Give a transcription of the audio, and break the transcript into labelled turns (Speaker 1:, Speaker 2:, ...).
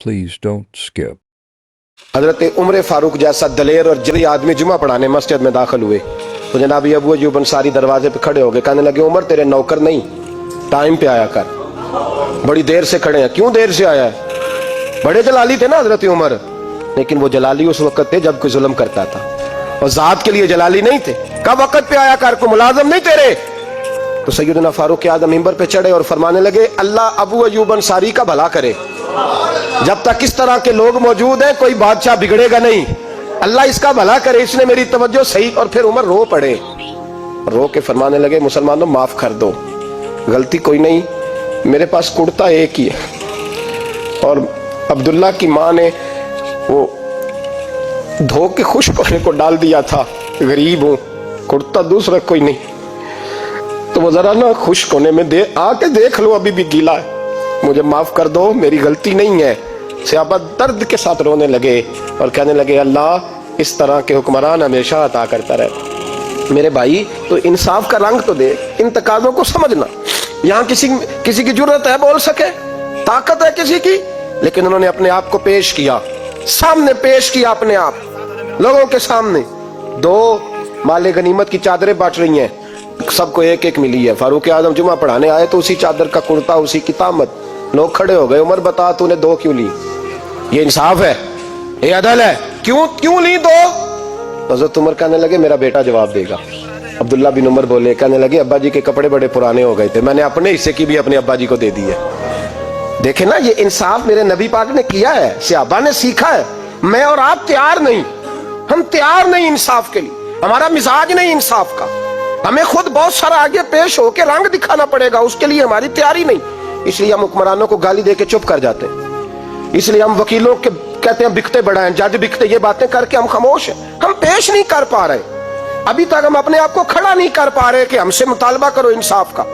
Speaker 1: Please don't skip.
Speaker 2: हजरत उमर फारूक जैसा दलेर और जरी आदमी जुमा पढ़ाने मस्जिद में दाखिल हुए तो जनाब अबू अय्यूब अंसारी दरवाजे पे खड़े हो गए, कहने लगे उमर तेरे नौकर नहीं, टाइम पे आया कर, बड़ी देर से खड़े हैं। क्यों देर से आया है? बड़े जलाली थे ना हजरत उमर, लेकिन वो जलाली उस वक्त थे जब कोई जुल्म करता था, और जात के लिए जलाली नहीं थे। कब वक्त पे आया कर, को मुलाजम नहीं तेरे। तो सैयदना फारूक आज़म मिंबर पे चढ़े और फरमाने लगे अल्लाह अबू अय्यूब अंसारी का भला करे, जब तक इस तरह के लोग मौजूद हैं कोई बादशाह बिगड़ेगा नहीं, अल्लाह इसका भला करे, इसने मेरी तवज्जो सही। और फिर उमर रो पड़े, रो के फरमाने लगे मुसलमानों माफ कर दो, गलती कोई नहीं, मेरे पास कुर्ता एक ही है और अब्दुल्ला की माँ ने वो धो के खुश्क होने को डाल दिया था, गरीब हूँ, कुर्ता दूसरा कोई नहीं, तो वो जरा ना खुश्क होने में दे आके देख लो अभी भी गीला है, मुझे माफ कर दो, मेरी गलती नहीं है। सहाबा दर्द के साथ रोने लगे और कहने लगे अल्लाह इस तरह के हुक्मरान हमेशा अता करता रहे। मेरे भाई तो इंसाफ का रंग तो दे, इन तकाज़ों को समझना। यहाँ किसी की जरूरत है बोल सके, ताकत है किसी की, लेकिन उन्होंने अपने आप को पेश किया, सामने पेश किया अपने आप लोगों के सामने। दो माले गनीमत की चादरें बांट रही हैं, सबको एक एक मिली है। फारूक आजम जुमा पढ़ाने आए तो उसी चादर का कुर्ता, उसी की तामत, लोग खड़े हो गए, उमर बता तूने दो क्यों ली? ये इंसाफ है, ये अदल है, क्यों ली दो? हज़रत उमर कहने लगे मेरा बेटा जवाब देगा। अब्दुल्ला बिन उमर बोले, कहने लगे अब्बा जी के कपड़े बड़े पुराने हो गए थे, मैंने अपने हिस्से की भी अपने अब्बा जी को दे दी है। देखे ना, ये इंसाफ मेरे नबी पाक ने किया है, सहाबा ने सीखा है। मैं और आप तैयार नहीं, हम तैयार नहीं इंसाफ के लिए, हमारा मिजाज नहीं इंसाफ का, हमें खुद बहुत सारा आगे पेश होकर रंग दिखाना पड़ेगा, उसके लिए हमारी तैयारी नहीं। इसलिए हम हुक्मरानों को गाली देके चुप कर जाते हैं, इसलिए हम वकीलों के कहते हैं बिकते बड़ा है, जज बिकते, ये बातें करके हम खामोश हैं, हम पेश नहीं कर पा रहे। अभी तक हम अपने आप को खड़ा नहीं कर पा रहे कि हमसे मुतालबा करो इंसाफ का।